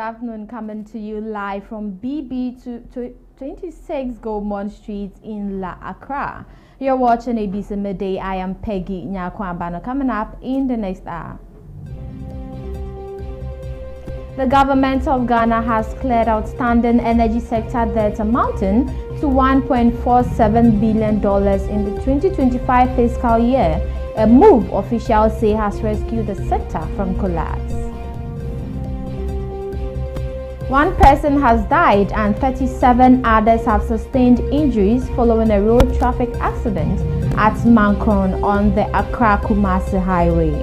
afternoon, coming to you live from BB to 26 Goldmont Street in La Accra. You're watching ABC Midday. I am Peggy NyarkowaA BANNOR. Coming up in the next hour. The government of Ghana has cleared outstanding energy sector debt amounting to $1.47 billion in the 2025 fiscal year, a move officials say has rescued the sector from collapse. One person has died and 37 others have sustained injuries following a road traffic accident at Mankron on the Accra-Kumasi highway.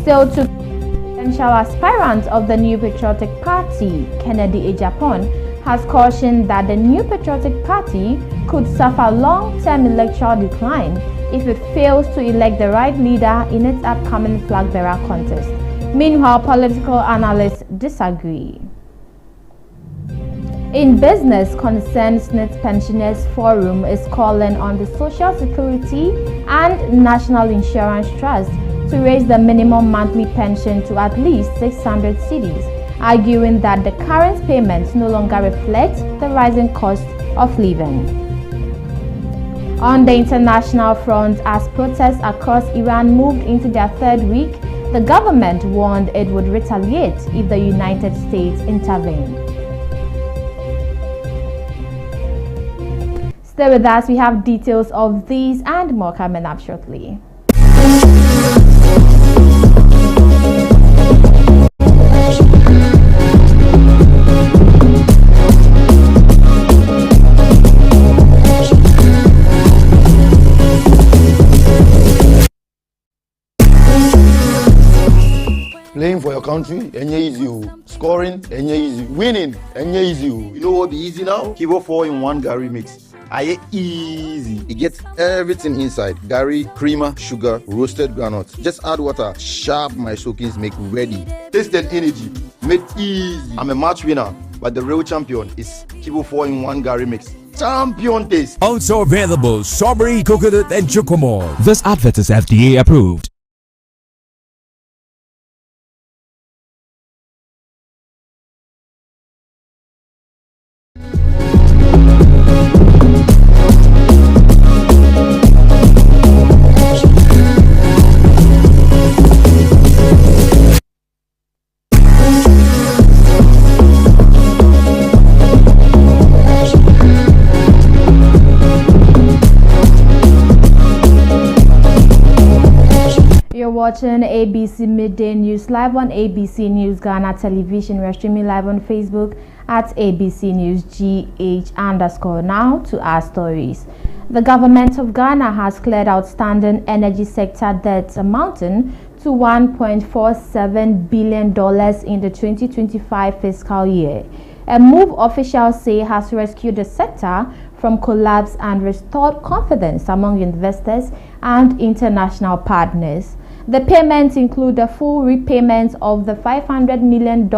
Still to potential aspirant of the New Patriotic Party, Kennedy Ejapon, has cautioned that the New Patriotic Party could suffer long-term electoral decline if it fails to elect the right leader in its upcoming flag bearer contest. Meanwhile, political analysts disagree. In business concerns, SNIT Pensioners Forum is calling on the Social Security and National Insurance Trust to raise the minimum monthly pension to at least 600 cedis, arguing that the current payments no longer reflect the rising cost of living. On the international front, as protests across Iran moved into their third week, the government warned it would retaliate if the United States intervened. Stay with us, we have details of these and more coming up shortly. Playing for your country, easy. Scoring, easy. Winning, easy. You know what be easy now? Kivo 4-in-1 Gary mix. Aye easy. It gets everything inside. Gary, creamer, sugar, roasted groundnuts. Just add water. Sharp my soakings make ready. Taste and energy. Made easy. I'm a match winner, but the real champion is Kivo 4-in-1 Gary mix. Champion taste. Also available strawberry, coconut, and chocomore. This advert is FDA approved. Watching ABC Midday News live on ABC News Ghana Television. We're streaming live on Facebook at ABC News GH_. Now to our stories. The government of Ghana has cleared outstanding energy sector debts amounting to $1.47 billion in the 2025 fiscal year, a move officials say has rescued the sector from collapse and restored confidence among investors and international partners. The payments include the full repayment of the $500 million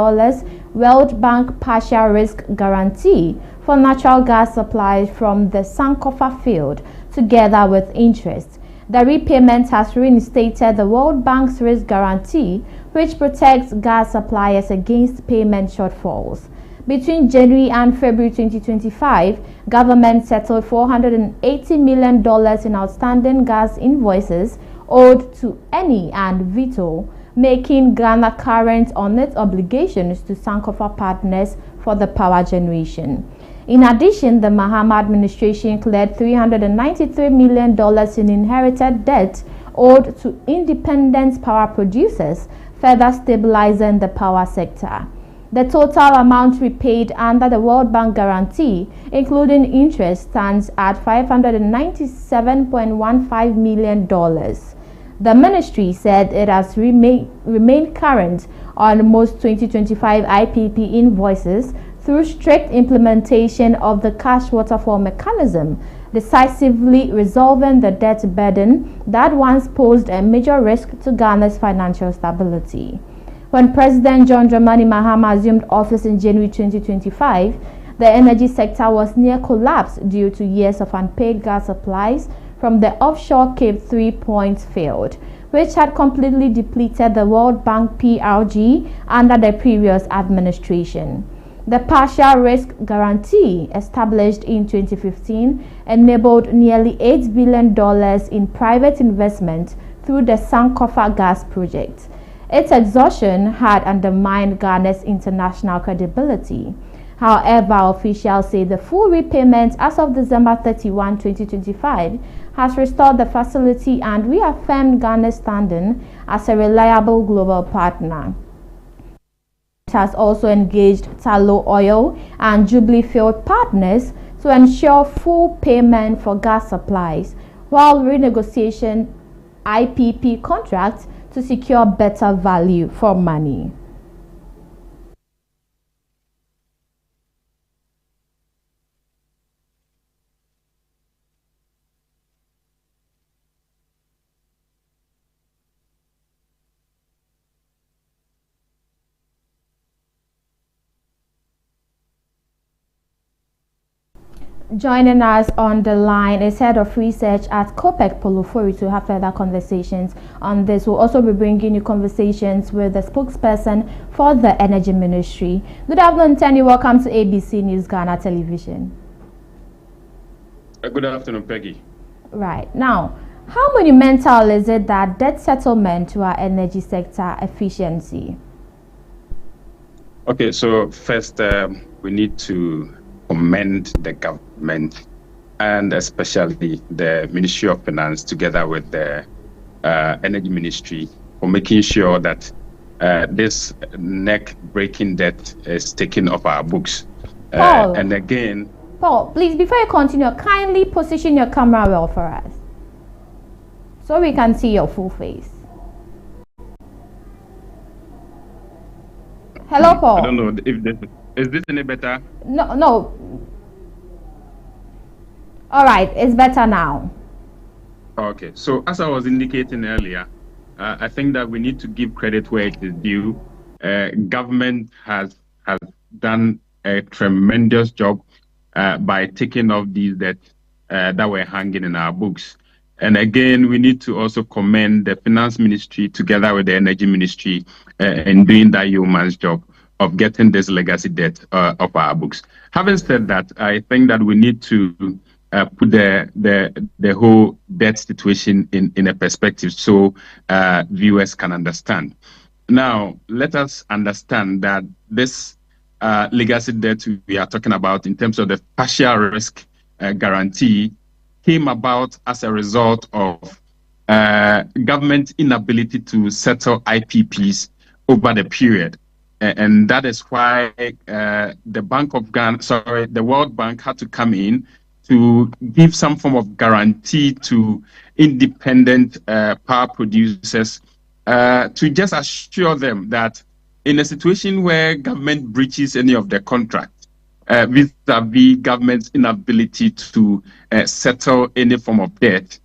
World Bank partial risk guarantee for natural gas supplies from the Sankofa field, together with interest. The repayment has reinstated the World Bank's risk guarantee, which protects gas suppliers against payment shortfalls. Between January and February 2025, government settled $480 million in outstanding gas invoices owed to Eni and Vito, making Ghana current on its obligations to Sankofa partners for the power generation. In addition, the Mahama administration cleared $393 million in inherited debt owed to independent power producers, further stabilizing the power sector. The total amount repaid under the World Bank guarantee, including interest, stands at $597.15 million. The ministry said it has remained current on most 2025 IPP invoices through strict implementation of the cash waterfall mechanism, decisively resolving the debt burden that once posed a major risk to Ghana's financial stability. When President John Dramani Mahama assumed office in January 2025, the energy sector was near collapse due to years of unpaid gas supplies from the offshore Cape 3 Points field, which had completely depleted the World Bank PRG under the previous administration. The partial risk guarantee, established in 2015, enabled nearly $8 billion in private investment through the Sankofa gas project. Its exhaustion had undermined Ghana's international credibility. However, officials say the full repayment as of December 31, 2025 has restored the facility and reaffirmed Ghana's standing as a reliable global partner. It has also engaged Tullow Oil and Jubilee Field partners to ensure full payment for gas supplies, while renegotiating IPP contracts to secure better value for money. Joining us on the line is Head of Research at COPEC, Polofori, to have further conversations on this. We'll also be bringing you conversations with the spokesperson for the Energy Ministry. Good afternoon, Tenny. Welcome to ABC News Ghana Television. Good afternoon, Peggy. Right. Now, how monumental is it that debt settlement to our energy sector efficiency? Okay, so first we need to commend the government and especially the Ministry of Finance together with the Energy Ministry for making sure that this neck-breaking debt is taken off our books. And again... Paul, please, before you continue, kindly position your camera well for us so we can see your full face. Hello, Paul. I don't know if is this any better? No. All right, it's better now. Okay, so as I was indicating earlier, I think that we need to give credit where it is due. Government has done a tremendous job by taking off these debts that were hanging in our books. And again, we need to also commend the Finance Ministry together with the Energy Ministry in doing that yeoman's job of getting this legacy debt off our books. Having said that, I think that we need to put the whole debt situation in a perspective so viewers can understand. Now, let us understand that this legacy debt we are talking about in terms of the partial risk guarantee came about as a result of government inability to settle IPPs over the period. And that is why the World Bank had to come in to give some form of guarantee to independent power producers to just assure them that in a situation where government breaches any of the contracts, vis-a-vis government's inability to settle any form of debt,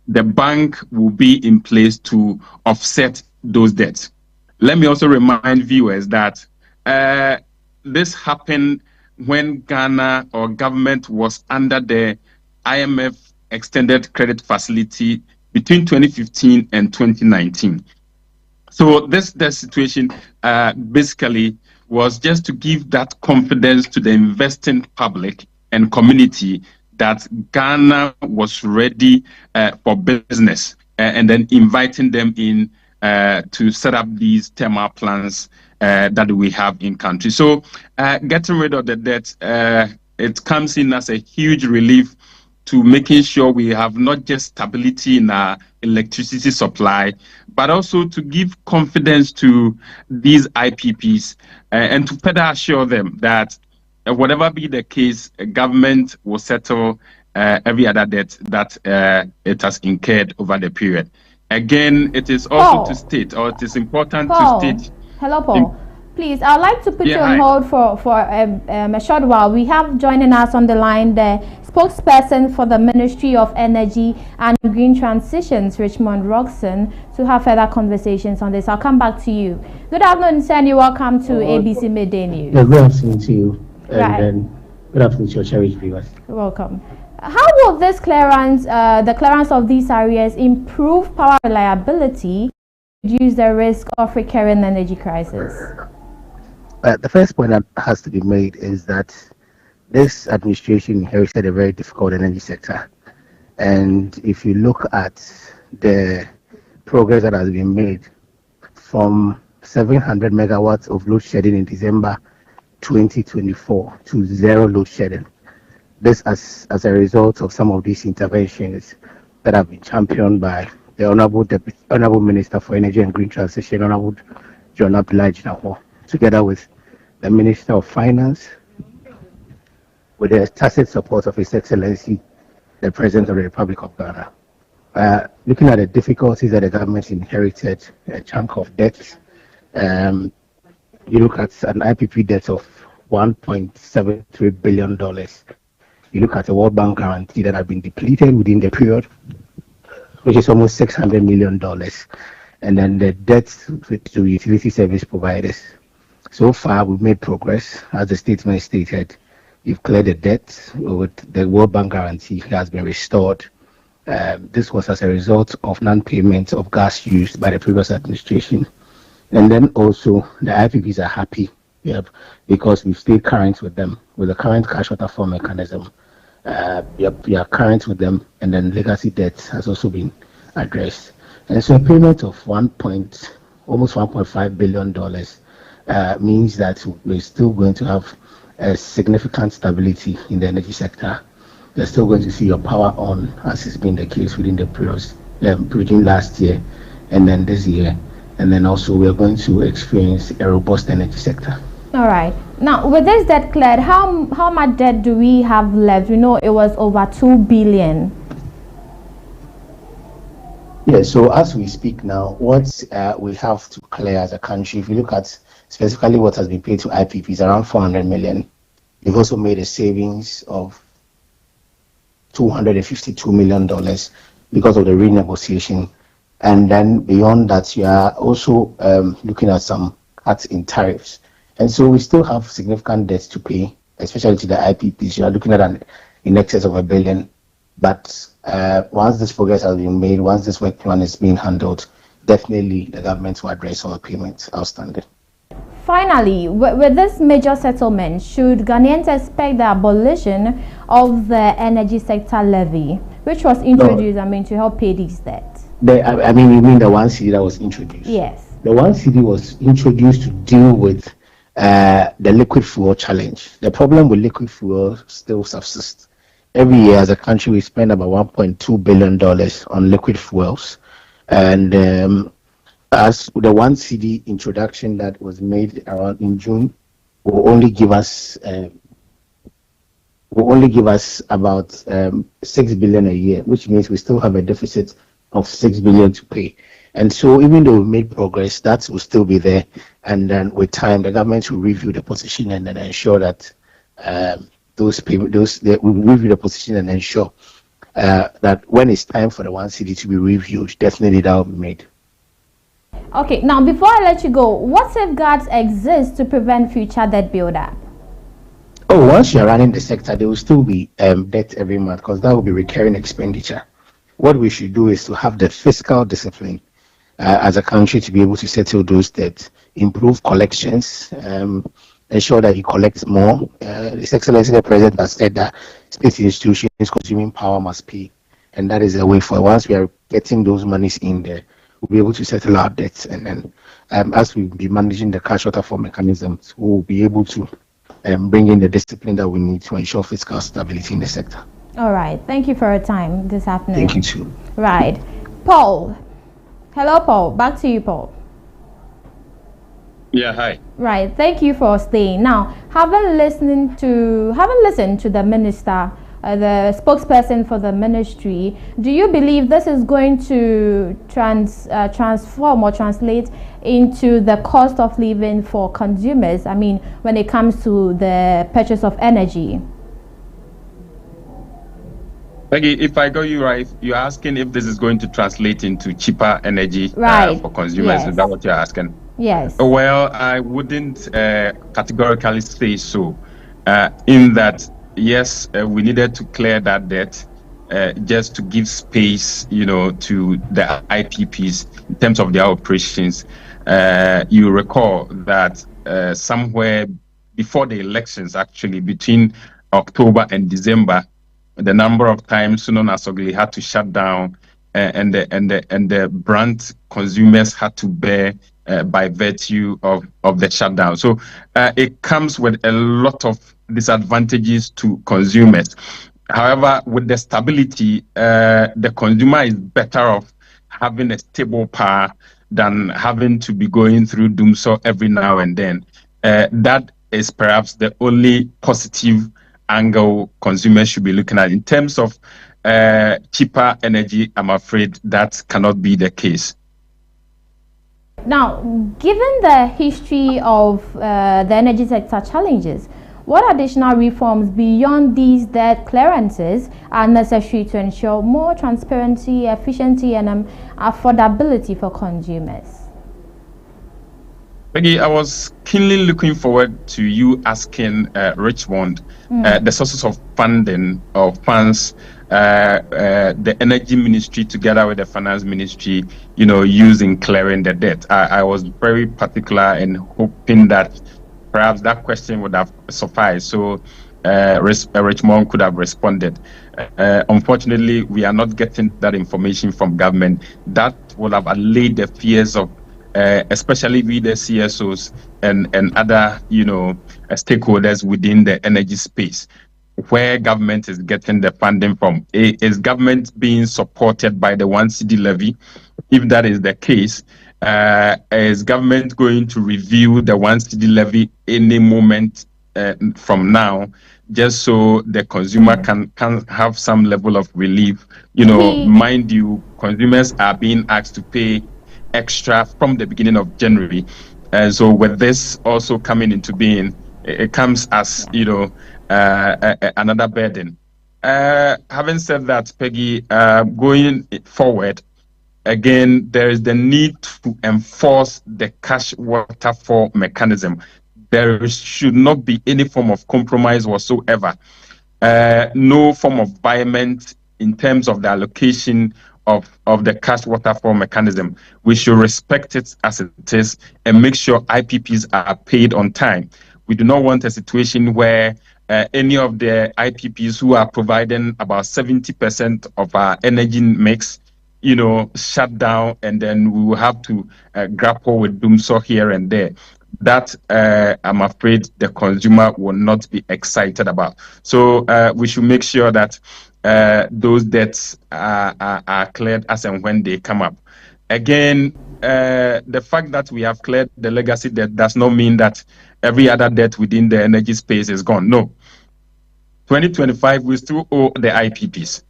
the bank will be in place to offset those debts. Let me also remind viewers that this happened when Ghana or government was under the IMF extended credit facility between 2015 and 2019. So the situation basically was just to give that confidence to the investing public and community that Ghana was ready for business, and then inviting them in to set up these thermal plants that we have in country. So getting rid of the debt, it comes in as a huge relief to making sure we have not just stability in our electricity supply, but also to give confidence to these IPPs and to further assure them that whatever be the case, government will settle every other debt that it has incurred over the period. Again, it is also to state, or it is important to state. Hello, Paul. Please, I'd like to put you on hold for a short while. We have joining us on the line the spokesperson for the Ministry of Energy and Green Transitions, Richmond Roxon, to have further conversations on this. I'll come back to you. Good afternoon, Sandy. Welcome to ABC Midday News. Good afternoon to you, and good afternoon to your cherished viewers. Welcome. How will this clearance, the clearance of these areas, improve power reliability, reduce the risk of recurring energy crisis? The first point that has to be made is that this administration inherited a very difficult energy sector. And if you look at the progress that has been made from 700 megawatts of load shedding in December 2024 to zero load shedding, this as a result of some of these interventions that have been championed by the Honorable Minister for Energy and Green Transition, Honorable John Abdullah, together with the Minister of Finance, with the tacit support of His Excellency, the President of the Republic of Ghana. Looking at the difficulties that the government inherited, a chunk of debt, you look at an IPP debt of $1.73 billion. You look at the World Bank guarantee that have been depleted within the period, which is almost $600 million. And then the debt to utility service providers. So far, we've made progress. As the statement stated, you've cleared the debt with the World Bank guarantee has been restored. This was as a result of non-payment of gas used by the previous administration. And then also the IPPs are happy, because we've stayed current with them with the current cash waterfall mechanism. We are current with them, and then legacy debt has also been addressed. And so a payment of almost $1.5 billion means that we're still going to have a significant stability in the energy sector. You're still going to see your power on, as has been the case within the periods between last year and then this year. And then also we're going to experience a robust energy sector. All right. Now, with this debt cleared, how much debt do we have left? We know it was over $2 billion. Yeah, so as we speak now, what we have to clear as a country, if you look at specifically what has been paid to IPPs, around $400 million. We've also made a savings of $252 million because of the renegotiation. And then beyond that, you are also looking at some cuts in tariffs. And so we still have significant debts to pay, especially to the IPPs. You are looking at in excess of $1 billion. But once this progress has been made, once this work plan is being handled, definitely the government will address all the payments outstanding. Finally, with this major settlement, should Ghanaians expect the abolition of the energy sector levy, which was introduced, to help pay these debts? You mean the 1 cedi that was introduced? Yes. The 1 cedi was introduced to deal with the liquid fuel challenge. The problem with liquid fuel still subsists. Every year as a country, we spend about $1.2 billion on liquid fuels. And as the 1 cedi introduction that was made around in June will only give us about $6 billion a year, which means we still have a deficit of $6 billion to pay. And so even though we made progress, that will still be there. And then with time, the government will review the position and then ensure that will review the position and ensure that when it's time for the 1 cedi to be reviewed, definitely that will be made. Okay, now before I let you go, what safeguards exist to prevent future debt buildup? Oh, once you're running the sector, there will still be debt every month because that will be recurring expenditure. What we should do is to have the fiscal discipline as a country to be able to settle those debts, improve collections, ensure that you collect more. His Excellency the President has said that state institutions consuming power must pay, and that is the way forward. Once we are getting those monies in there, we'll be able to settle our debts, and then as we be managing the cash waterfall mechanisms, we'll be able to bring in the discipline that we need to ensure fiscal stability in the sector. All right. Thank you for your time this afternoon. Thank you too. Right. Paul. Hello, Paul. Back to you, Paul. Yeah, hi. Right. Thank you for staying. Now, having listened to the minister, the spokesperson for the ministry, do you believe this is going to transform or translate into the cost of living for consumers? When it comes to the purchase of energy. Peggy, if I got you right, you're asking if this is going to translate into cheaper energy for consumers. Yes. Is that what you're asking? Yes. Well, I wouldn't categorically say so, in that yes, we needed to clear that debt just to give space, to the IPPs in terms of their operations. You recall that somewhere before the elections, actually between October and December, the number of times Sunon Asogli had to shut down, and the brand consumers had to bear by virtue of the shutdown. So it comes with a lot of disadvantages to consumers. However, with the stability, the consumer is better off having a stable power than having to be going through doomsday every now and then. That is perhaps the only positive angle consumers should be looking at. In terms of cheaper energy, I'm afraid that cannot be the case. Now, given the history of the energy sector challenges, what additional reforms beyond these debt clearances are necessary to ensure more transparency, efficiency, and affordability for consumers? Peggy, I was keenly looking forward to you asking Richmond the sources of funding or funds the Energy Ministry together with the Finance Ministry, using clearing the debt. I was very particular in hoping that perhaps that question would have sufficed, so Richmond could have responded. Unfortunately, we are not getting that information from government. That would have allayed the fears of especially with the CSOs and other, stakeholders within the energy space. Where government is getting the funding from? Is government being supported by the 1 cedi levy? If that is the case, is government going to review the 1 cedi levy any moment from now, just so the consumer can have some level of relief? Mind you, consumers are being asked to pay extra from the beginning of January. So with this also coming into being, it comes as, another burden. Having said that, Peggy, going forward, again, there is the need to enforce the cash waterfall mechanism. There should not be any form of compromise whatsoever. No form of violence in terms of the allocation of the cash waterfall mechanism. We should respect it as it is and make sure IPPs are paid on time. We do not want a situation where any of the IPPs who are providing about 70% of our energy mix, shut down, and then we will have to grapple with doomsday here and there. That I'm afraid the consumer will not be excited about. So we should make sure that those debts are cleared as and when they come up. Again, the fact that we have cleared the legacy debt does not mean that every other debt within the energy space is gone. No. 2025, we still owe the IPPs.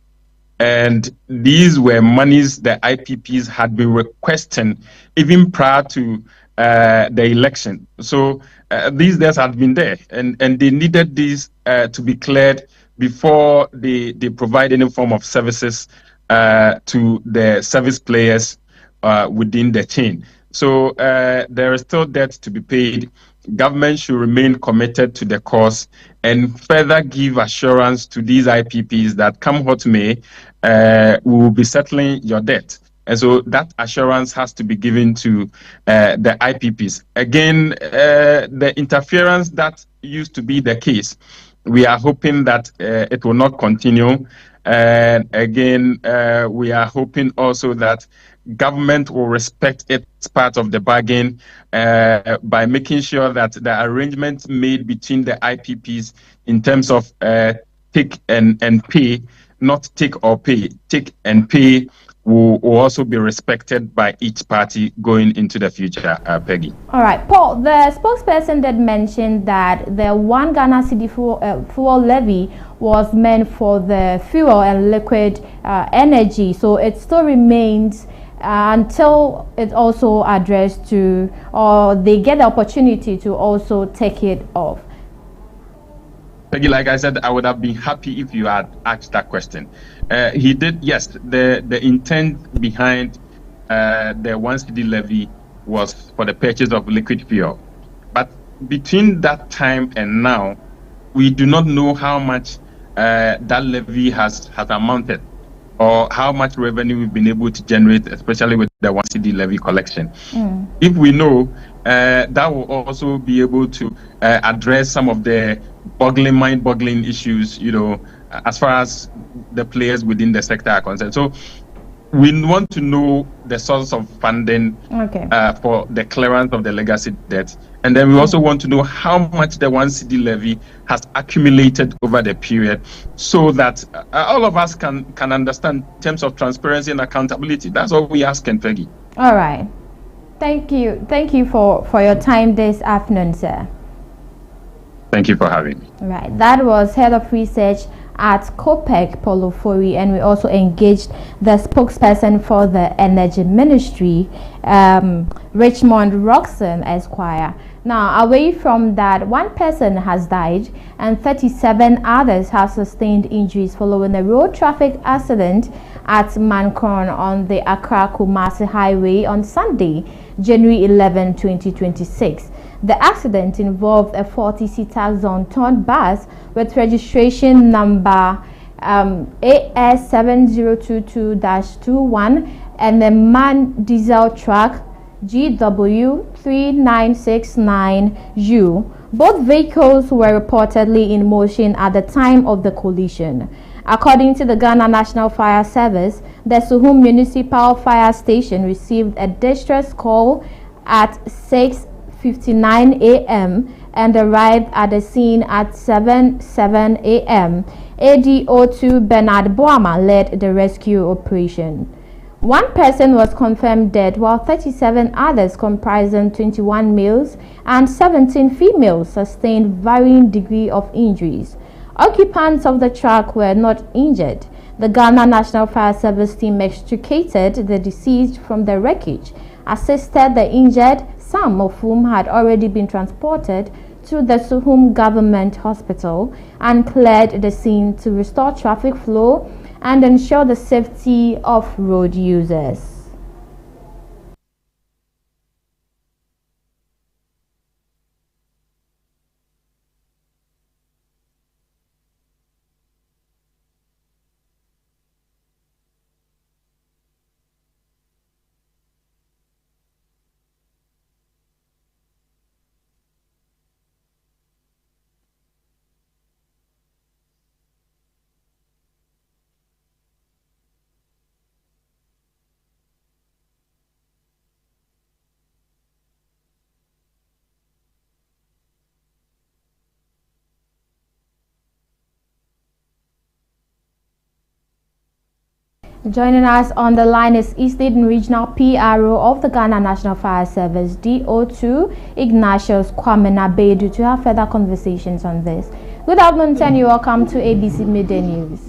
And these were monies the IPPs had been requesting even prior to the election. So these debts had been there, and they needed these to be cleared before they provide any form of services to the service players within the chain. So there is still debt to be paid. Government should remain committed to the cause and further give assurance to these IPPs that come what may, we will be settling your debt. And so that assurance has to be given to the IPPs. Again, the interference that used to be the case, we are hoping that it will not continue. And again, we are hoping also that government will respect its part of the bargain by making sure that the arrangements made between the IPPs in terms of take and pay, not take or pay, take and pay, will also be respected by each party going into the future, Peggy. All right, Paul, the spokesperson did mention that the 1 Ghana cedi fuel levy was meant for the fuel and liquid energy, so it still remains until it's also addressed to, or they get the opportunity to also take it off. Peggy, like I said, I would have been happy if you had asked that question. He did, yes. The intent behind the 1 cedi levy was for the purchase of liquid fuel. But between that time and now, we do not know how much that levy has amounted, or how much revenue we've been able to generate, especially with the 1 cedi levy collection. If we know, that will also be able to address some of the mind-boggling issues, as far as the players within the sector are concerned. So we want to know the source of funding for the clearance of the legacy debt. And then we also want to know how much the 1 cedi levy has accumulated over the period, so that all of us can understand in terms of transparency and accountability. That's all we ask, Peggy. All right. Thank you. Thank you for your time this afternoon, sir. Thank you for having me. Right. That was Head of Research at COPEC, Paulo Fori, and we also engaged the spokesperson for the Energy Ministry, Richmond Roxon Esquire. Now, away from that, one person has died and 37 others have sustained injuries following a road traffic accident at Mancron on the Accra-Kumasi Highway on Sunday, January 11, 2026. The accident involved a 40-seater Zonton bus with registration number AS7022-21 and a MAN diesel truck GW3969U. Both vehicles were reportedly in motion at the time of the collision. According to the Ghana National Fire Service, the Suhum Municipal Fire Station received a distress call at 6:59 a.m. and arrived at the scene at 7:07 a.m. ADO2 Bernard Boama led the rescue operation. One person was confirmed dead, while 37 others, comprising 21 males and 17 females, sustained varying degree of injuries. Occupants of the truck were not injured. The Ghana National Fire Service team extricated the deceased from the wreckage, assisted the injured, some of whom had already been transported to the Suhum Government Hospital, and cleared the scene to restore traffic flow and ensure the safety of road users. Joining us on the line is East Leading Regional PRO of the Ghana National Fire Service, DO2, Ignatius Kwame Nabedu, to have further conversations on this. Good afternoon, and welcome to ABC Midday News.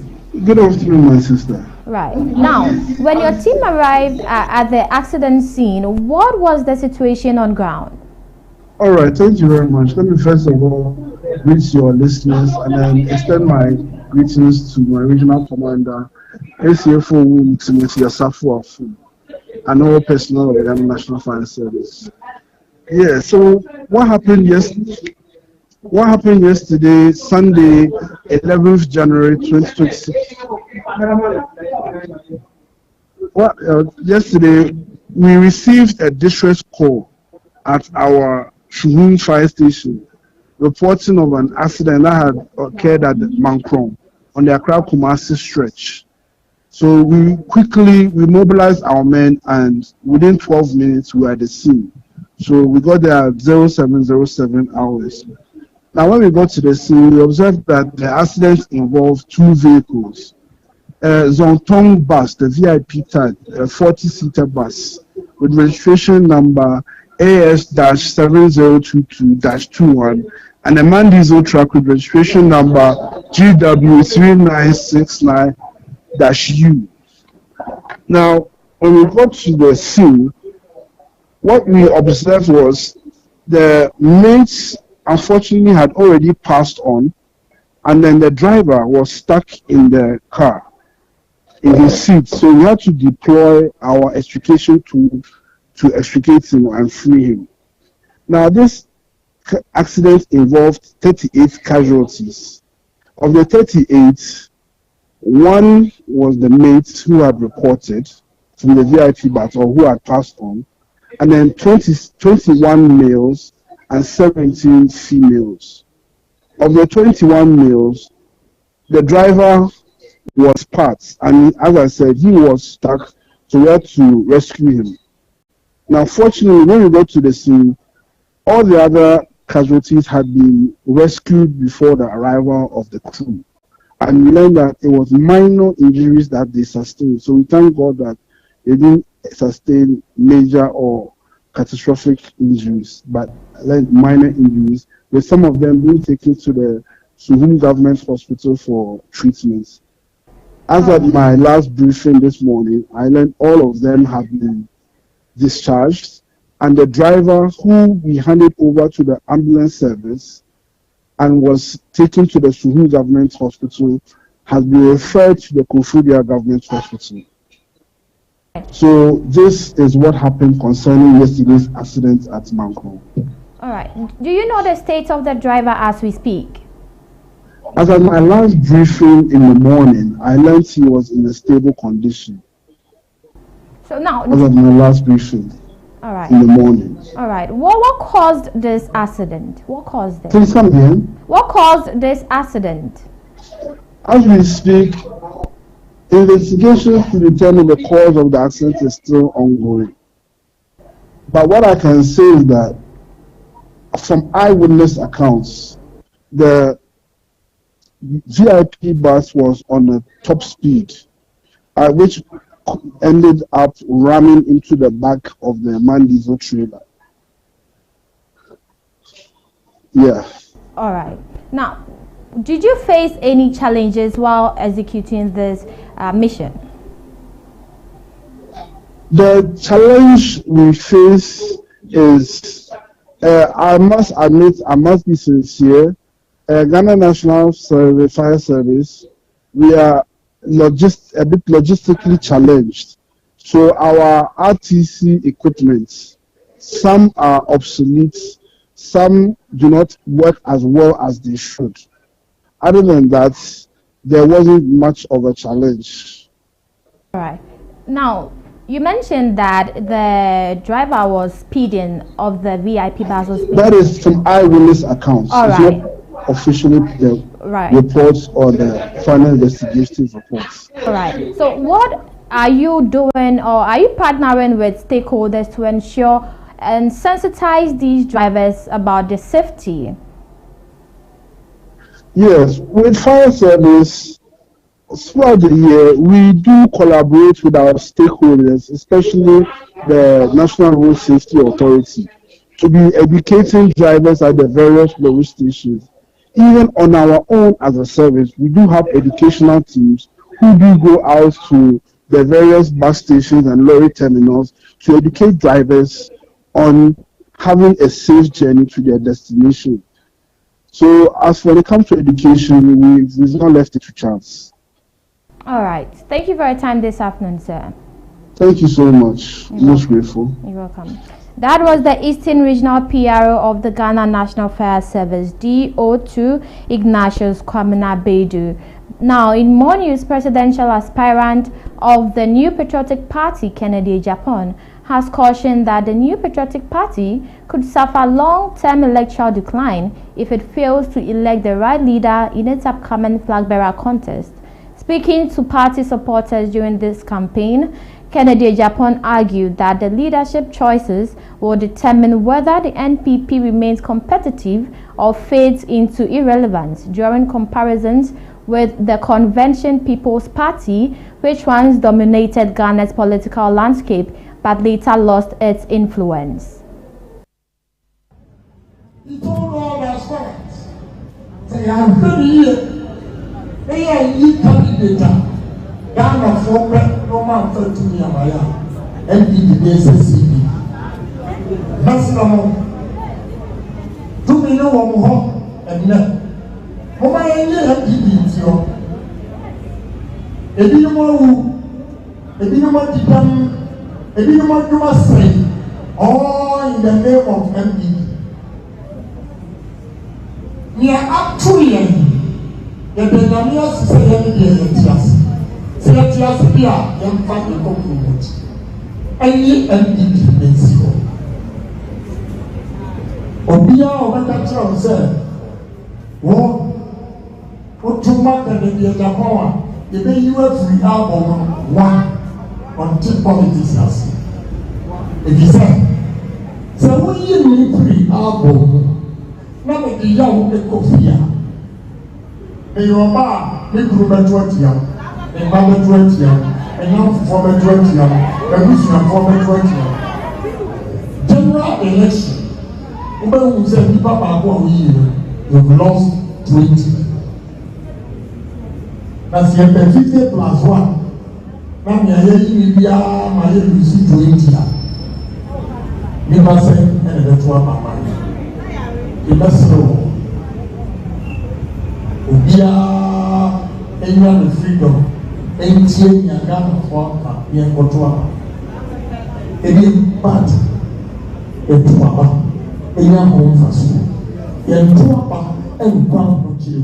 Good afternoon, my sister. Right. Now, when your team arrived at the accident scene, what was the situation on ground? All right, thank you very much. Let me first of all greet your listeners and then extend my greetings to my regional commander, ACFO Timothy Asafo Afu, and all personnel of the Ghana National Fire Service. Yeah, so what happened yesterday, Sunday, 11th January 2026? Yesterday, we received a distress call at our Suhum Fire Station, reporting of an accident that had occurred at Mancron on the Accra-Kumasi stretch. So we mobilized our men, and within 12 minutes we were at the scene. So we got there at 0707 hours. Now when we got to the scene, we observed that the accident involved two vehicles. Zontong bus, the VIP type, a 40-seater bus with registration number AS-7022-21, and a MAN diesel truck with registration number GW3969-U. Now, when we got to the scene, what we observed was the mates unfortunately had already passed on, and then the driver was stuck in the car, in his seat. So we had to deploy our extrication tool to extricate him and free him. Now, this accident involved 38 casualties. Of the 38, one was the mate who had reported from the VIP bus or who had passed on, and then 21 males and 17 females. Of the 21 males, the driver was parked, and as I said, he was stuck, so we had to rescue him. Now, fortunately, when we got to the scene, all the other casualties had been rescued before the arrival of the crew. And we learned that it was minor injuries that they sustained. So we thank God that they didn't sustain major or catastrophic injuries, but minor injuries, with some of them being taken to the Suhum Government Hospital for treatments. As at my last briefing this morning, I learned all of them have been discharged, and the driver who we handed over to the ambulance service and was taken to the Suhum Government Hospital has been referred to the Kofodia Government Hospital. So this is what happened concerning yesterday's accident at Mankron. All right. Do you know the state of the driver as we speak? As at my last briefing in the morning, I learned he was in a stable condition. So now, as at my last briefing, all right, in the morning. All right. What caused this accident? What caused it? Please come again. What caused this accident? As we speak, investigations to determine the cause of the accident is still ongoing. But what I can say is that from eyewitness accounts, the VIP bus was on a top speed, which ended up ramming into the back of the man diesel trailer. Yeah. All right. Now, did you face any challenges while executing this mission? The challenge we face is, I must admit, I must be sincere, Ghana National Service, Fire Service, we are a bit logistically challenged. So our RTC equipment, some are obsolete, some do not work as well as they should. Other than that, there wasn't much of a challenge. All right. Now, you mentioned that the driver was speeding of the VIP bus. That is from eyewitness accounts. All right. It's not officially the reports or the final investigative reports. All right. So what are you doing, or are you partnering with stakeholders to ensure and sensitize these drivers about the safety? Yes, with Fire Service, throughout the year, we do collaborate with our stakeholders, especially the National Road Safety Authority, to be educating drivers at the various police stations. Even on our own as a service, we do have educational teams who do go out to the various bus stations and lorry terminals to educate drivers on having a safe journey to their destination. So as when it comes to education, it's not left it to chance. All right. Thank you for your time this afternoon, sir. Thank you so much. Most grateful. You're welcome. That was the Eastern Regional PRO of the Ghana National Fire Service, DO2 Ignatius Kwamina Bedu. Now, in more news, presidential aspirant of the New Patriotic Party, Kennedy Japan, has cautioned that the New Patriotic Party could suffer long-term electoral decline if it fails to elect the right leader in its upcoming flag-bearer contest. Speaking to party supporters during this campaign, Kennedy Japan argued that the leadership choices will determine whether the NPP remains competitive or fades into irrelevance during comparisons with the Convention People's Party, which once dominated Ghana's political landscape but later lost its influence. He told all our friends, say, I'm pretty here. They are you candidate. Ghana for no man 13 years, and the SSCB. That's the home. 2 million home, and no. Mama, I need you. If you all in the name of MPP. near up to yen. The Benamia Society Tias. Tias Pia, young family compliment. Any MDP Mexico. Obia Obaka said, what to mark and the Japan, the way you have free album one on tip politics. It is said, so when you need free album, now the young Ecofia. The Yoruba, the Grubetuatia, the Mabetuatia, and young Forbetuatia, the Muslim Forbetuatia. General election, who said, you've lost 20. That's the 50 plus 1. Now, my lose 20. Never say, and that's what my mind. The best role. Ubia enya the freedom entie nyagana kwa yenkotoa ebi part etuaba enya homfaso yentoaba enkwa mokire.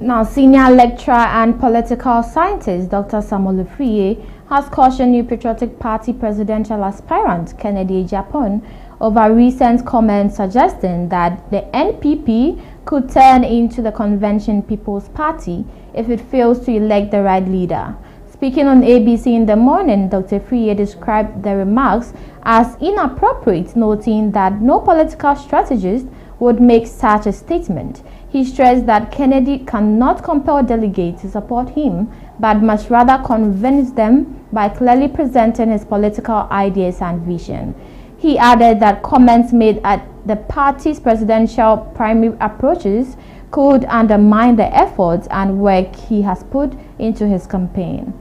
Now, senior lecturer and political scientist Dr. Samuel Friye has cautioned New Patriotic Party presidential aspirant Kennedy Japan over recent comments suggesting that the NPP could turn into the Convention People's Party if it fails to elect the right leader. Speaking on ABC in the morning, Dr. Friye described the remarks as inappropriate, noting that no political strategist would make such a statement. He stressed that Kennedy cannot compel delegates to support him, but must rather convince them by clearly presenting his political ideas and vision. He added that comments made at the party's presidential primary approaches could undermine the efforts and work he has put into his campaign.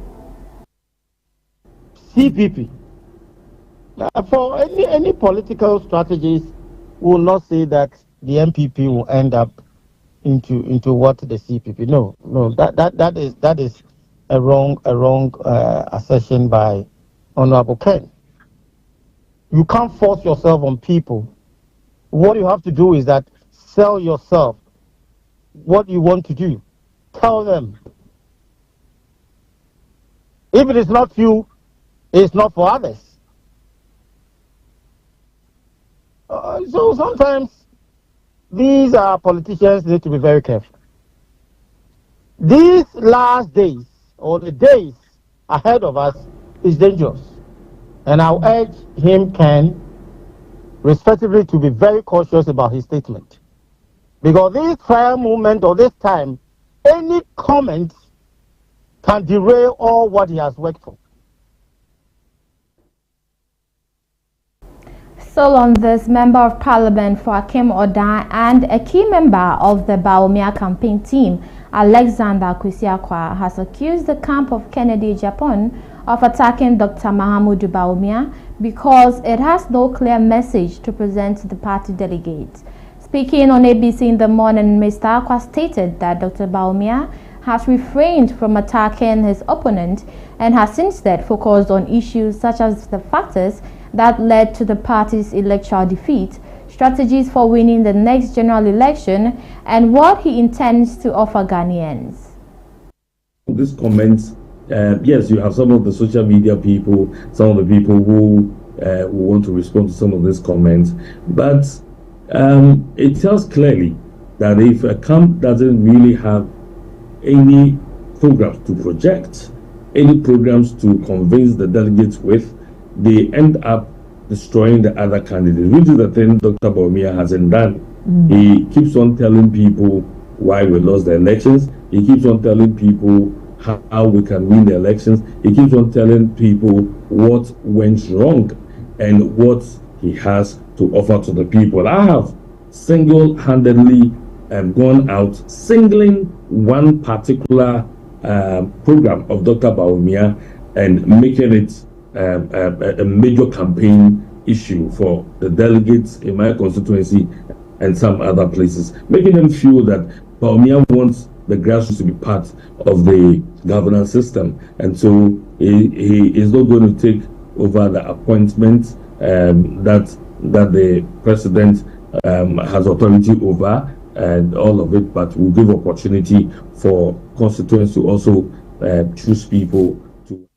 CPP. For any political strategies, will not say that the MPP will end up into what the CPP. No, that is a wrong assertion by Honorable Ken. You can't force yourself on people. What you have to do is that sell yourself what you want to do. Tell them. If it is not you, it's not for others. So sometimes these politicians need to be very careful. These last days, or the days ahead of us, is dangerous. And I'll urge him, Ken, respectively, to be very cautious about his statement. Because this trial movement or this time, any comment can derail all what he has worked for. So on this, Member of Parliament for Akim Odan and a key member of the Bawumia campaign team, Alexander Kwesiakwa, has accused the camp of Kennedy Japan of attacking Dr. Mahamudu Bawumia because it has no clear message to present to the party delegates. Speaking on ABC in the morning, Mr. Akwa stated that Dr. Bawumia has refrained from attacking his opponent and has instead focused on issues such as the factors that led to the party's electoral defeat, strategies for winning the next general election, and what he intends to offer Ghanaians. These comments, yes, you have some of the social media people, some of the people who want to respond to some of these comments, but it tells clearly that if a camp doesn't really have any programs to project, any programs to convince the delegates with, they end up destroying the other candidates, which is the thing Dr. Bawumia hasn't done. He keeps on telling people why we lost the elections. He keeps on telling people how we can win the elections. He keeps on telling people what went wrong and what he has to offer to the people. I have single-handedly gone out singling one particular program of Dr. Bawumia and making it a major campaign issue for the delegates in my constituency and some other places, making them feel that Bawumia wants the grassroots to be part of the governance system, and so he is not going to take over the appointment that the president has authority over, and all of it, but we'll give opportunity for constituents to also choose people to.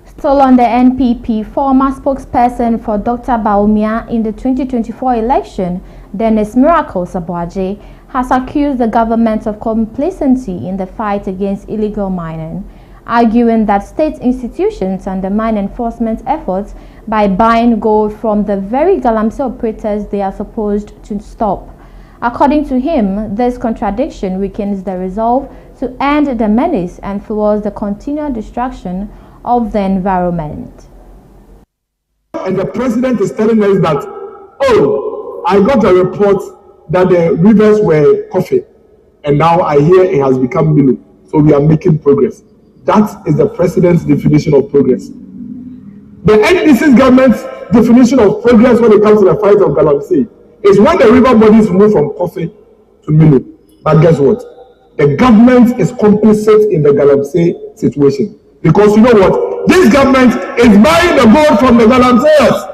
Still on the NPP, former spokesperson for Dr. Bawumia in the 2024 election, Dennis Miracle Sabuaje, has accused the government of complacency in the fight against illegal mining, arguing that state institutions undermine enforcement efforts by buying gold from the very galamsey operators they are supposed to stop. According to him, this contradiction weakens the resolve to end the menace and fuels the continual destruction of the environment. And the president is telling us that, oh, I got a report that the rivers were coffee, and now I hear it has become milk, so we are making progress. That is the president's definition of progress. The NDC's government's definition of progress when it comes to the fight of galamsey is when the river bodies move from coffee to milk. But guess what? The government is complicit in the galamsey situation. Because you know what? This government is buying the gold from the galamseyers.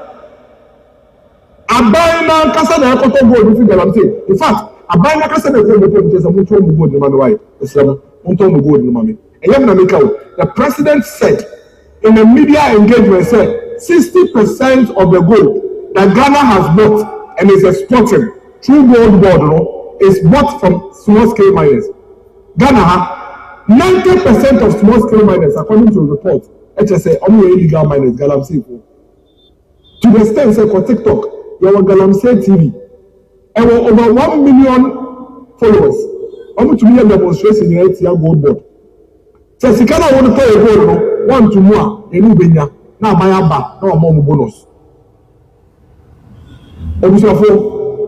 I'm buying now Casa de Ecoto gold with galamsey. In fact, I'm buying a Casa de Ecoto gold because I'm going to gold in the manual. The president said in a media engagement, said 60% of the gold that Ghana has bought and is exporting through gold board is bought from small scale miners. Ghana, 90% of small scale miners, according to a report, HSA, only illegal miners, galamsey. To the extent, say for TikTok, you have galamsey TV, and over 1 million followers. Almost to be a demonstration in the gold board. So, if you cannot want to pay a gold, one to more, a new benya, now buy a bar, no more bonus.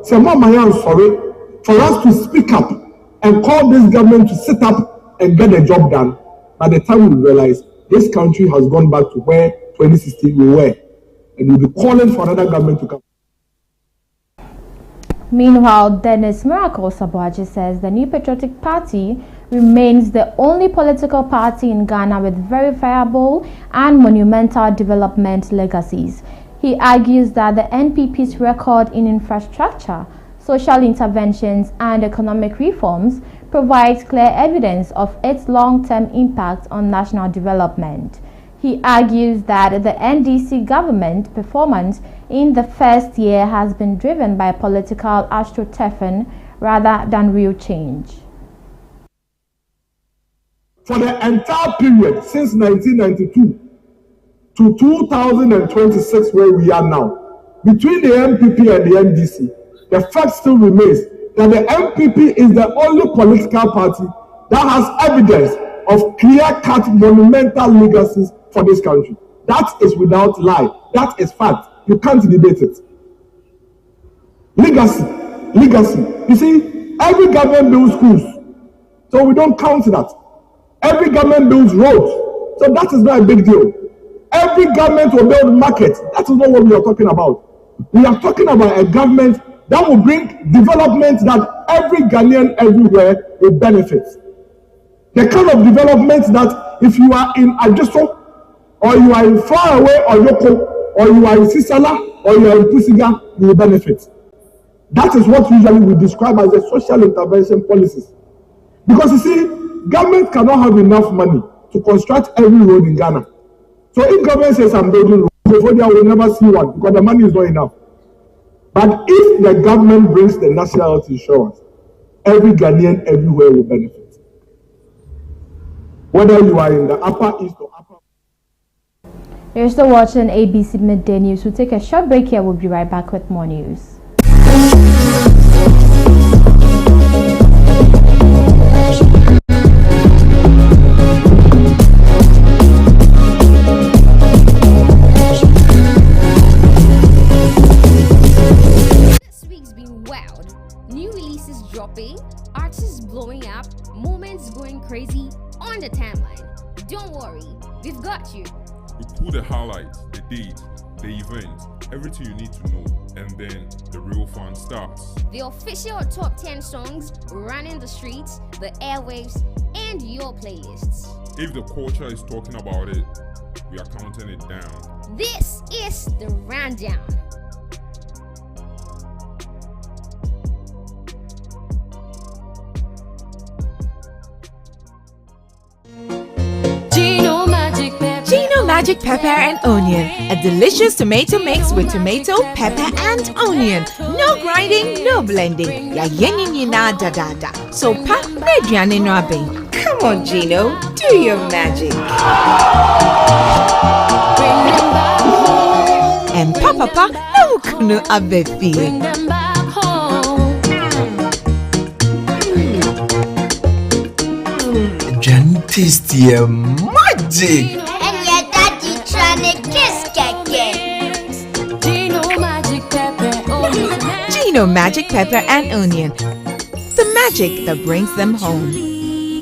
So, Mama, sorry for us to speak up and call this government to sit up and get the job done. By the time we realize this country has gone back to where 2016 we were, and we'll be calling for another government to come. Meanwhile, Dennis Miracle Sabuaje says the New Patriotic Party remains the only political party in Ghana with verifiable and monumental development legacies. He argues that the NPP's record in infrastructure, social interventions, and economic reforms provides clear evidence of its long-term impact on national development. He argues that the NDC government performance in the first year has been driven by political astroturfing rather than real change. For the entire period since 1992 to 2026, where we are now, between the MPP and the NDC, the fact still remains that the MPP is the only political party that has evidence of clear-cut monumental legacies for this country. That is without lie. That is fact. You can't debate it. Legacy. You see, every government builds schools, so we don't count that. Every government builds roads, so that is not a big deal. Every government will build markets. That is not what we are talking about. We are talking about a government that will bring development that every Ghanaian everywhere will benefit. The kind of development that if you are in Adesso, or you are in far away or Yoko, or you are in Sisala, or you are in Pusiga, you will benefit. That is what usually we describe as the social intervention policies. Because you see, government cannot have enough money to construct every road in Ghana. So if government says I'm building roads, before they will never see one because the money is not enough. But if the government brings the national health insurance, every Ghanaian everywhere will benefit. Whether you are in the upper east or upper. You're still watching ABC Midday News. We'll take a short break here. We'll be right back with more news. This week's been wild. New releases dropping, artists blowing up, moments going crazy on the timeline. Don't worry, we've got you. We pull the highlights, the date, the event, everything you need to know, and then the real fun starts. The official top 10 songs running the streets, the airwaves, and your playlists. If the culture is talking about it, we are counting it down. This is the rundown. Magic Pepper and Onion, a delicious tomato mix with tomato, pepper and onion. No grinding, no blending. Ya yenina da da da. So pa mediane no abin. Come on, Gino, do your magic. And papa no kunu abefi. Tasty magic. And your daddy trying to kiss keke. Gino Magic Pepper and Onion. The magic that brings them home.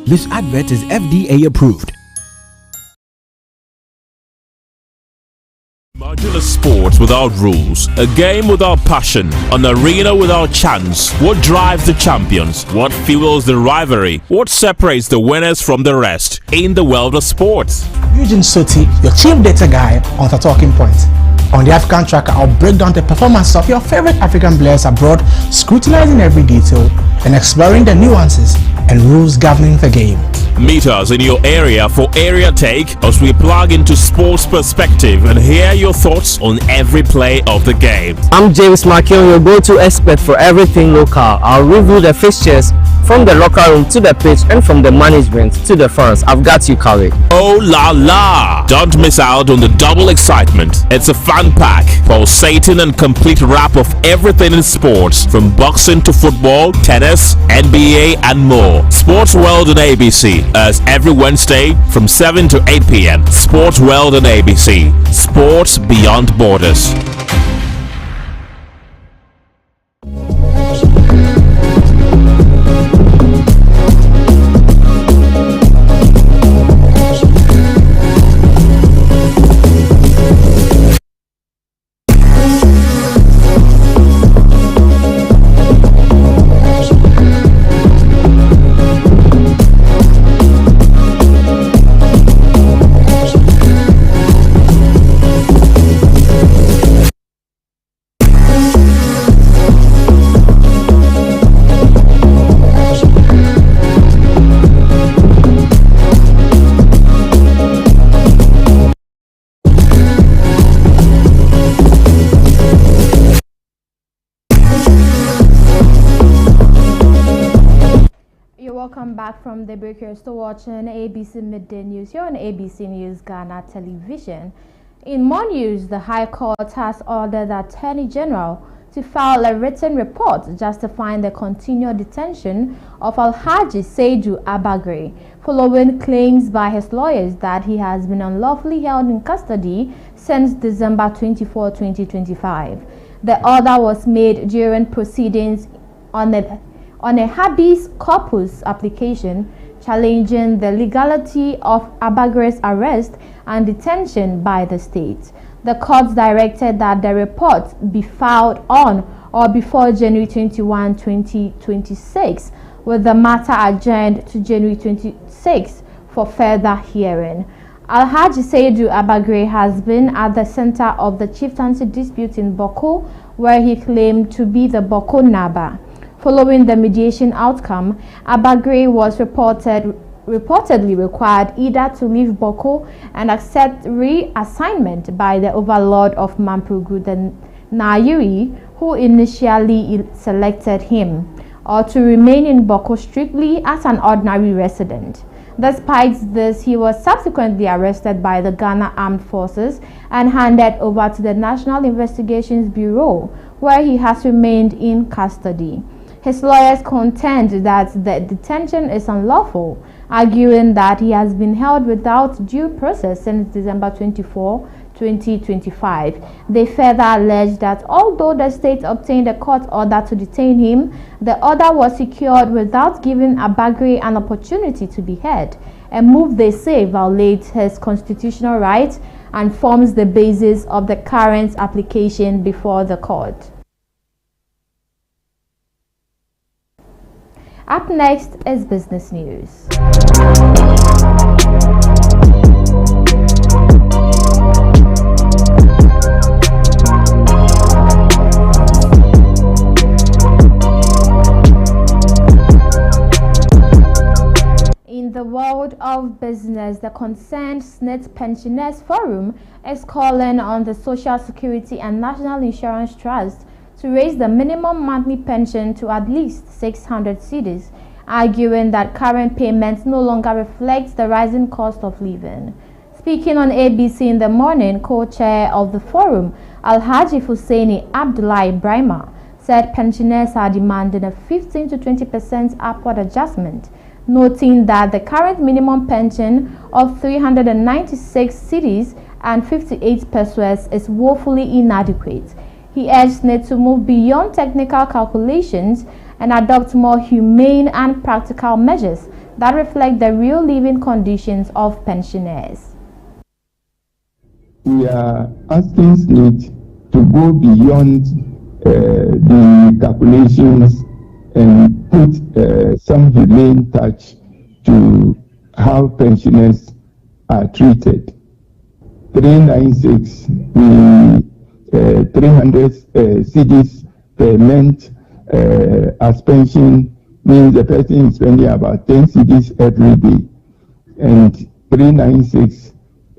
This advert is FDA approved. Modular sports without rules, a game without passion, an arena without chance. What drives the champions? What fuels the rivalry? What separates the winners from the rest in the world of sports? Eugene Soti, your chief data guy on the talking point. On the African Tracker, I'll break down the performance of your favorite African players abroad, scrutinizing every detail and exploring the nuances and rules governing the game. Meet us in your area for Area Take as we plug into sports perspective and hear your thoughts on every play of the game. I'm James Makion, your go-to expert for everything local. I'll review the fixtures from the locker room to the pitch and from the management to the fans. I've got you covered. Oh la la! Don't miss out on the double excitement. It's a fun pack, pulsating and complete wrap of everything in sports, from boxing to football, tennis, NBA and more. Sports World on ABC as every Wednesday from 7 to 8 p.m. Sports World on ABC. Sports beyond borders. Welcome back from the break. You're still watching ABC Midday News here on ABC News Ghana Television. In more news, the High Court has ordered the Attorney General to file a written report justifying the continued detention of Alhaji Seidu Abagre following claims by his lawyers that he has been unlawfully held in custody since December 24, 2025. The order was made during proceedings on a habeas corpus application challenging the legality of Abagre's arrest and detention by the state. The court directed that the report be filed on or before January 21, 2026, with the matter adjourned to January 26 for further hearing. Alhaji Seidu Abagre has been at the center of the chieftaincy dispute in Boko, where he claimed to be the Boko Naba. Following the mediation outcome, Abagre was reportedly required either to leave Boko and accept reassignment by the overlord of Mampugu, the Nayuri, who initially selected him, or to remain in Boko strictly as an ordinary resident. Despite this, he was subsequently arrested by the Ghana Armed Forces and handed over to the National Investigations Bureau, where he has remained in custody. His lawyers contend that the detention is unlawful, arguing that he has been held without due process since December 24, 2025. They further allege that although the state obtained a court order to detain him, the order was secured without giving Abagre an opportunity to be heard, a move they say violates his constitutional rights and forms the basis of the current application before the court. Up next is business news. In the world of of Business, the concerned SNIT Pensioners Forum is calling on the Social Security and National Insurance Trust to raise the minimum monthly pension to at least 600 cedis, arguing that current payments no longer reflect the rising cost of living. Speaking on ABC in the Morning, co-chair of the forum, Alhaji Hussaini Abdullah Ibrahima, said pensioners are demanding a 15 to 20% upward adjustment, noting that the current minimum pension of 396 cedis and 58 pesos is woefully inadequate. He urged SNIT to move beyond technical calculations and adopt more humane and practical measures that reflect the real living conditions of pensioners. We are asking SNIT to go beyond the calculations and put some humane touch to how pensioners are treated. 396, 300 cedis per month as pension means the person is spending about 10 cedis every day, and 396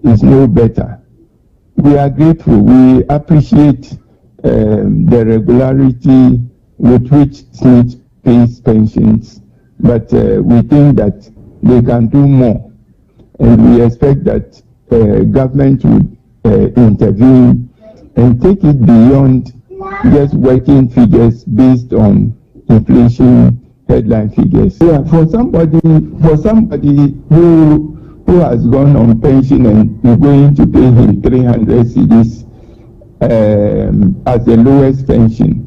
is no better. We are grateful. We appreciate the regularity with which SNIT pays pensions, but we think that they can do more, and we expect that government would intervene and take it beyond just working figures based on inflation headline figures. Yeah, for somebody who has gone on pension and you're going to pay him 300 cedis as the lowest pension,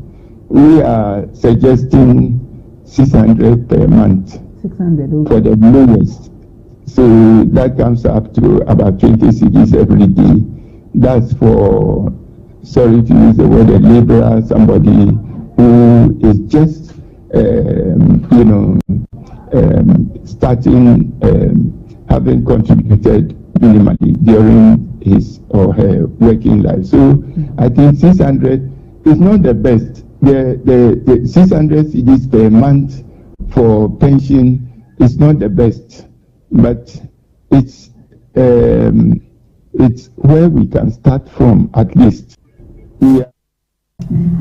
we are suggesting 600 per month 600 for the lowest. So that comes up to about 20 cedis every day. That's for, sorry to use the word, a laborer, somebody who is just, starting, having contributed minimally during his or her working life. So I think 600 is not the best. The 600 cedis per month for pension is not the best, but it's where we can start from at least. Yeah.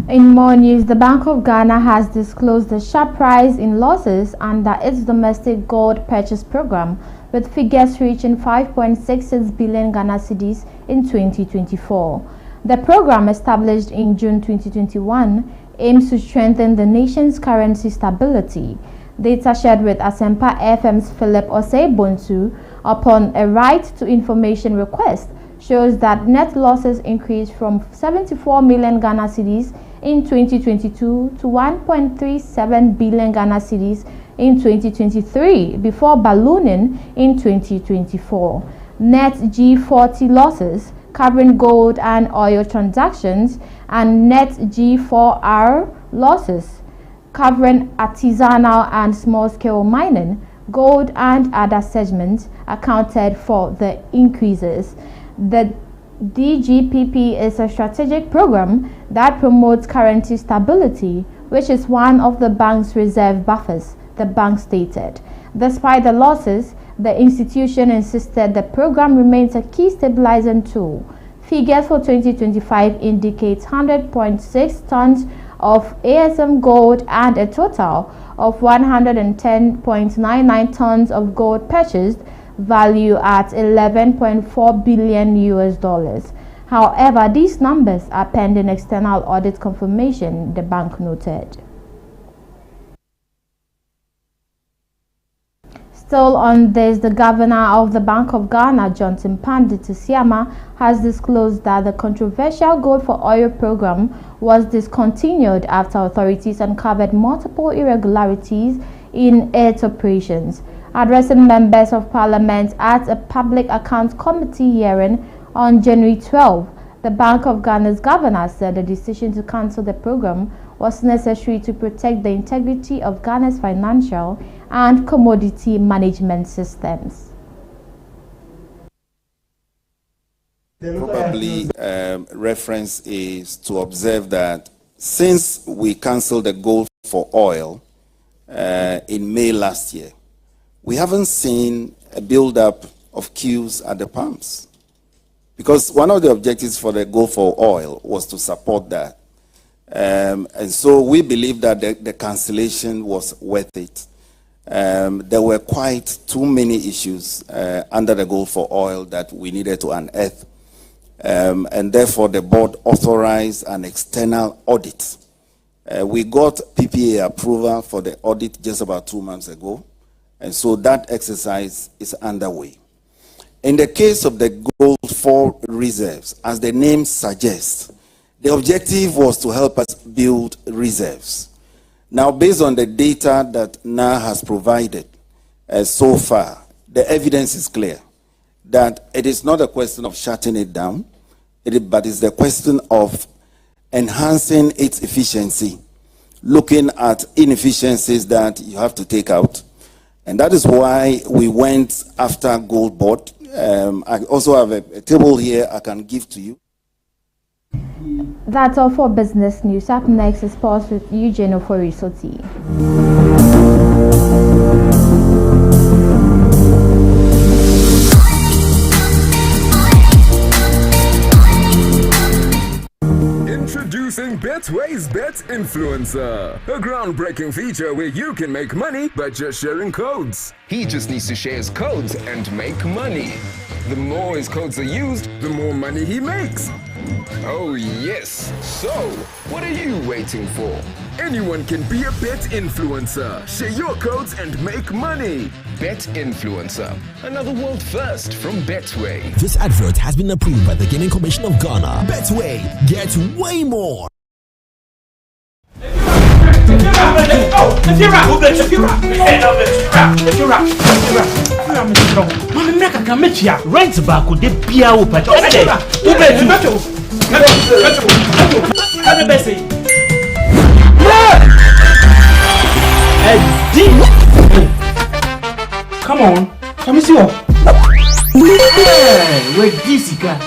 In more news, the Bank of Ghana has disclosed the sharp rise in losses under its domestic gold purchase program, with figures reaching 5.66 billion Ghana cedis in 2024. The program, established in June 2021, aims to strengthen the nation's currency stability. Data shared with Asempa FM's Philip Osei-Bonsu upon a right to information request shows that net losses increased from 74 million Ghana cedis in 2022 to 1.37 billion Ghana cedis in 2023 before ballooning in 2024. Net G40 losses covering gold and oil transactions and net G4R losses covering artisanal and small-scale mining, gold and other segments accounted for the increases. The DGPP is a strategic program that promotes currency stability, which is one of the bank's reserve buffers, the bank stated. Despite the losses, the institution insisted the program remains a key stabilizing tool. Figures for 2025 indicate 100.6 tons of ASM gold and a total of 110.99 tons of gold purchased, value at $11.4 billion. However, these numbers are pending external audit confirmation, the bank noted. Still on this, the governor of the Bank of Ghana, Johnson Pandit Siama, has disclosed that the controversial Gold for Oil program was discontinued after authorities uncovered multiple irregularities in its operations. Addressing members of parliament at a public accounts committee hearing on January 12, the Bank of Ghana's governor said the decision to cancel the program was necessary to protect the integrity of Ghana's financial and commodity management systems. Probably reference is to observe that since we cancelled the gold for oil in May last year, we haven't seen a build-up of queues at the pumps. Because one of the objectives for the Go for Oil was to support that. And so we believe that the cancellation was worth it. There were quite too many issues under the Go for Oil that we needed to unearth. And therefore the board authorized an external audit. We got PPA approval for the audit just about 2 months ago. And so that exercise is underway. In the case of the Gold 4 reserves, as the name suggests, the objective was to help us build reserves. Now, based on the data that NA has provided so far, the evidence is clear that it is not a question of shutting it down, but it's the question of enhancing its efficiency, looking at inefficiencies that you have to take out. And that is why we went after Gold Board. I also have a table here I can give to you. That's all for business news. Up next is sports with Eugene Oforisoti. Introducing Betway's Bet Influencer, a groundbreaking feature where you can make money by just sharing codes. He just needs to share his codes and make money. The more his codes are used, the more money he makes. Oh yes, so what are you waiting for? Anyone can be a bet influencer. Share your codes and make money. Bet Influencer, another world first from Betway. This advert has been approved by the Gaming Commission of Ghana. Betway, get way more. Rent back with the beer open. Come on, let me see what. Where this guy?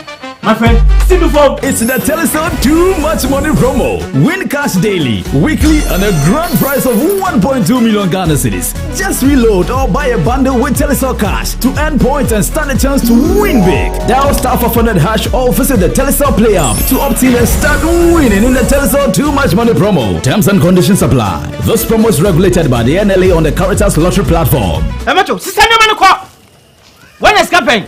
My friend, see before. It's the Telecel Too Much Money promo. Win cash daily, weekly, and a grand prize of 1.2 million Ghana cedis. Just reload or buy a bundle with Telecel Cash to earn points and stand a chance to win big. Dial *500# or visit the Telecel Play app to opt in and start winning in the Telecel Too Much Money promo. Terms and conditions apply. This promo is regulated by the NLA on the Caritas Lottery platform. When is happening?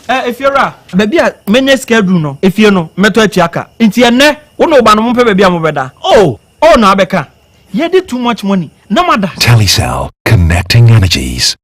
If you're a baby, many schedule no. If you know, meto chiaka. Inti ene, uno banu mpe baby amubeda. Oh, no abeka. You did too much money. No matter. Telecel, connecting energies.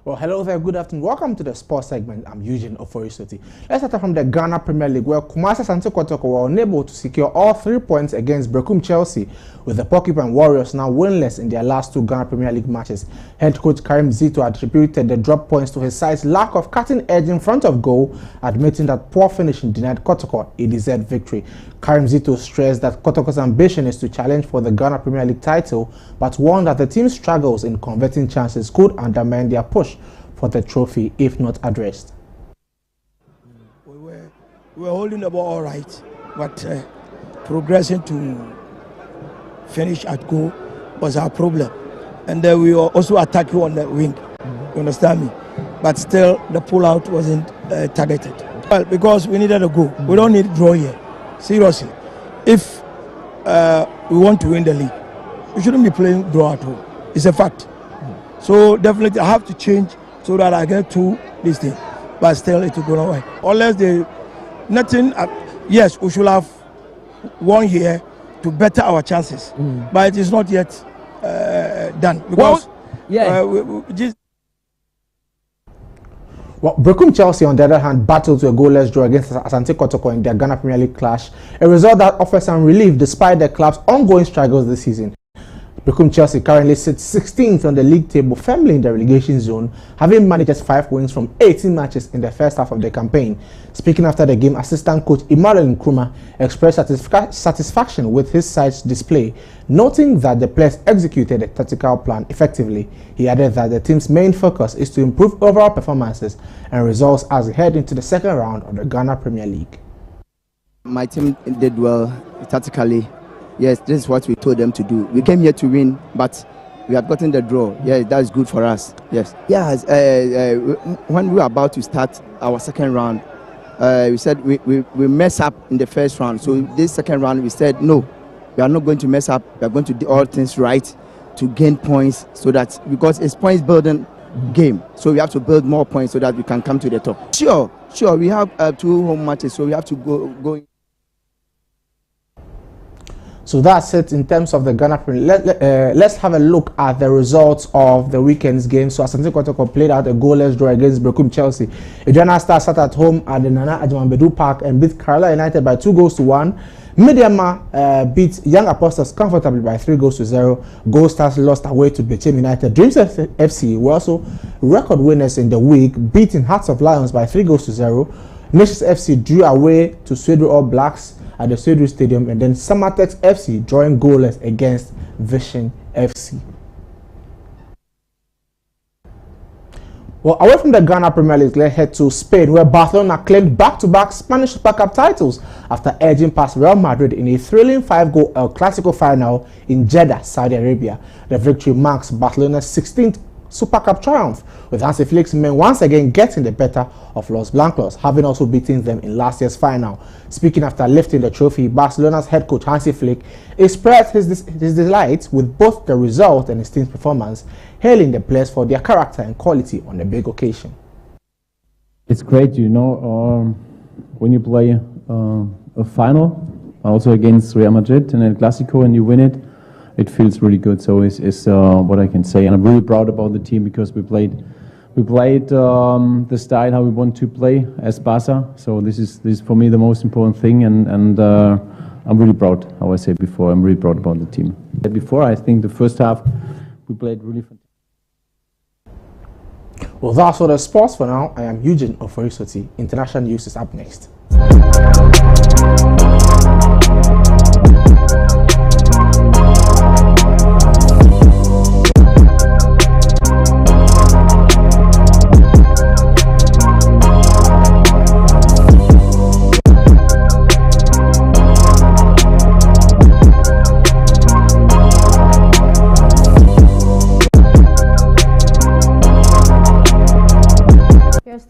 Well, hello there, good afternoon. Welcome to the sports segment. I'm Eugene Oforisoti. Let's start from the Ghana Premier League, where Kumasi Asante Kotoko were unable to secure all 3 points against Brekum Chelsea, with the Porcupine Warriors now winless in their last 2 Ghana Premier League matches. Head coach Karim Zito attributed the drop points to his side's lack of cutting edge in front of goal, admitting that poor finishing denied Kotoko a deserved victory. Karim Zito stressed that Kotoko's ambition is to challenge for the Ghana Premier League title, but warned that the team's struggles in converting chances could undermine their push for the trophy if not addressed. We were holding the ball all right, but progressing to finish at goal was our problem. And then we were also attacking on the wing, you understand me? But still the pull-out wasn't targeted. Well, because we needed a goal. We don't need a draw here, seriously. If we want to win the league, we shouldn't be playing draw at home. It's a fact. So definitely I have to change so that I get to this thing, but still it will go away. Unless they, nothing, yes, we should have won here to better our chances, but it is not yet done because Well, Brekum Chelsea, on the other hand, battled to a goalless draw against Asante Kotoko in their Ghana Premier League clash, a result that offers some relief despite the club's ongoing struggles this season. Berekum Chelsea currently sits 16th on the league table, firmly in the relegation zone, having managed just 5 wins from 18 matches in the first half of the campaign. Speaking after the game, assistant coach Emmanuel Nkrumah expressed satisfaction with his side's display, noting that the players executed a tactical plan effectively. He added that the team's main focus is to improve overall performances and results as we head into the second round of the Ghana Premier League. My team did well tactically. Yes, this is what we told them to do. We came here to win, but we have gotten the draw. Yes, that's good for us. Yes. Yes. When we were about to start our second round, we said we mess up in the first round. So this second round, we said no, we are not going to mess up. We are going to do all things right to gain points, so that because it's points building game, so we have to build more points so that we can come to the top. Sure. We have 2 home matches, so we have to go. So that's it in terms of the Ghana Premier League. Let's have a look at the results of the weekend's game. So Asante Kotoko played out a goalless draw against Berekum Chelsea. Aduana Stars sat at home at the Nana Adjumambedu Park and beat Kerala United by 2-1. Midday beat Young Apostles comfortably by 3-0. Gold Stars lost away to Bechem United. Dreams FC were also record winners in the week, beating Hearts of Lions by 3-0. Nations FC drew away to Sweden All Blacks at the Sweden Stadium, and then Samatex FC drawing goalless against Vision FC. Well, away from the Ghana Premier League, let's head to Spain, where Barcelona claimed back-to-back Spanish Super Cup titles after edging past Real Madrid in a thrilling 5-goal El Clasico final in Jeddah, Saudi Arabia. The victory marks Barcelona's 16th Super Cup triumph, with Hansi Flick's men once again getting the better of Los Blancos, having also beaten them in last year's final. Speaking after lifting the trophy, Barcelona's head coach Hansi Flick expressed his delight with both the result and his team's performance, hailing the players for their character and quality on the big occasion. It's great, when you play a final, also against Real Madrid in El Clasico, and you win it. It feels really good, so it's what I can say, and I'm really proud about the team because we played the style how we want to play as Barca. So this is for me the most important thing, and I'm really proud. How I said before, I'm really proud about the team. Before, I think the first half we played really fantastic. Well, that's all the sports for now. I am Eugene Oforisoti. International news is up next.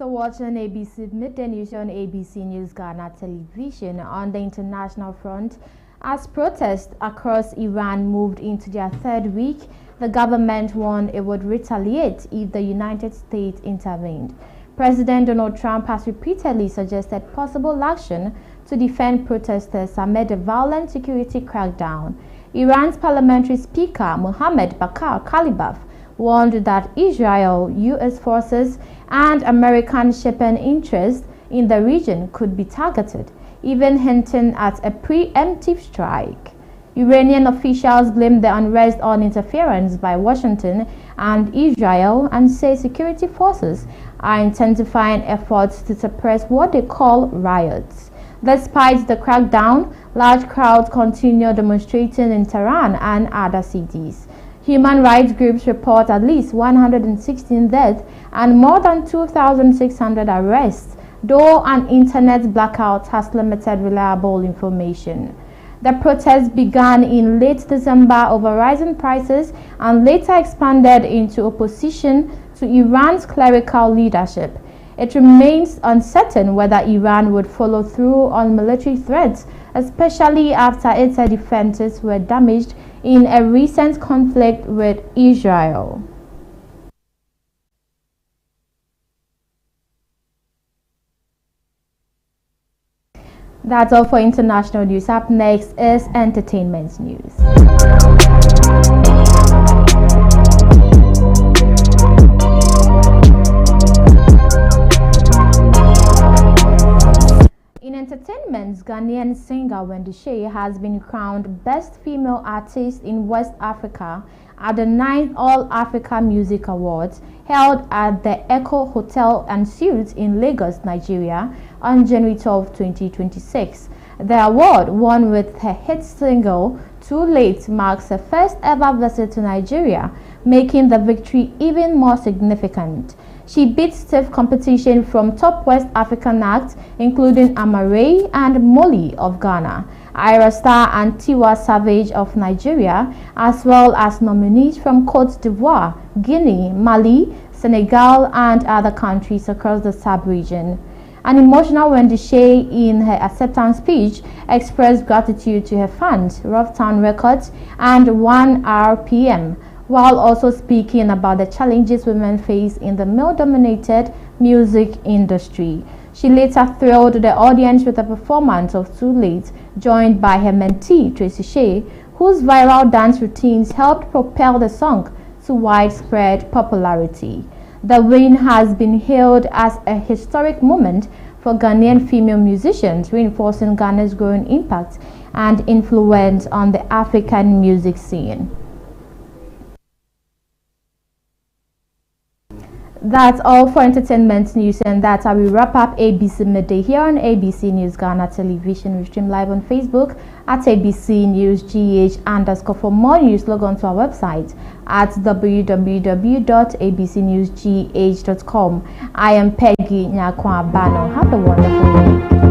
Watching ABC Midday News on ABC News Ghana television. On the international front, as protests across Iran moved into their 3rd week, the government warned it would retaliate if the United States intervened. President Donald Trump has repeatedly suggested possible action to defend protesters amid a violent security crackdown. Iran's parliamentary speaker Mohammad Bakr Kalibaf warned that Israel, U.S. forces, and American shipping interests in the region could be targeted, even hinting at a preemptive strike. Iranian officials blamed the unrest on interference by Washington and Israel and say security forces are intensifying efforts to suppress what they call riots. Despite the crackdown, large crowds continue demonstrating in Tehran and other cities. Human rights groups report at least 116 deaths and more than 2,600 arrests, though an internet blackout has limited reliable information. The protests began in late December over rising prices and later expanded into opposition to Iran's clerical leadership. It remains uncertain whether Iran would follow through on military threats, especially after its air defenses were damaged in a recent conflict with Israel. That's all for international news. Up next is entertainment news. In entertainment, Ghanaian singer Wendy Shea has been crowned Best Female Artist in West Africa at the 9th All Africa Music Awards held at the Echo Hotel and Suites in Lagos, Nigeria on January 12, 2026. The award, won with her hit single Too Late, marks her first ever visit to Nigeria, making the victory even more significant. She beat stiff competition from top West African acts including Amare and Molly of Ghana, Ira Star and Tiwa Savage of Nigeria, as well as nominees from Côte d'Ivoire, Guinea, Mali, Senegal and other countries across the sub-region. An emotional Wendy Shea, in her acceptance speech, expressed gratitude to her fans, Rough Town Records and 1RPM, while also speaking about the challenges women face in the male-dominated music industry. She later thrilled the audience with a performance of Too Late, joined by her mentee, Tracy Shea, whose viral dance routines helped propel the song to widespread popularity. The win has been hailed as a historic moment for Ghanaian female musicians, reinforcing Ghana's growing impact and influence on the African music scene. That's all for entertainment news, and that's how we wrap up ABC Midday here on ABC News Ghana Television. We stream live on Facebook at ABC News GH _. For more news, log on to our website at www.abcnewsgh.com. I am Peggy NyarkowaA Bannoor. Have a wonderful day.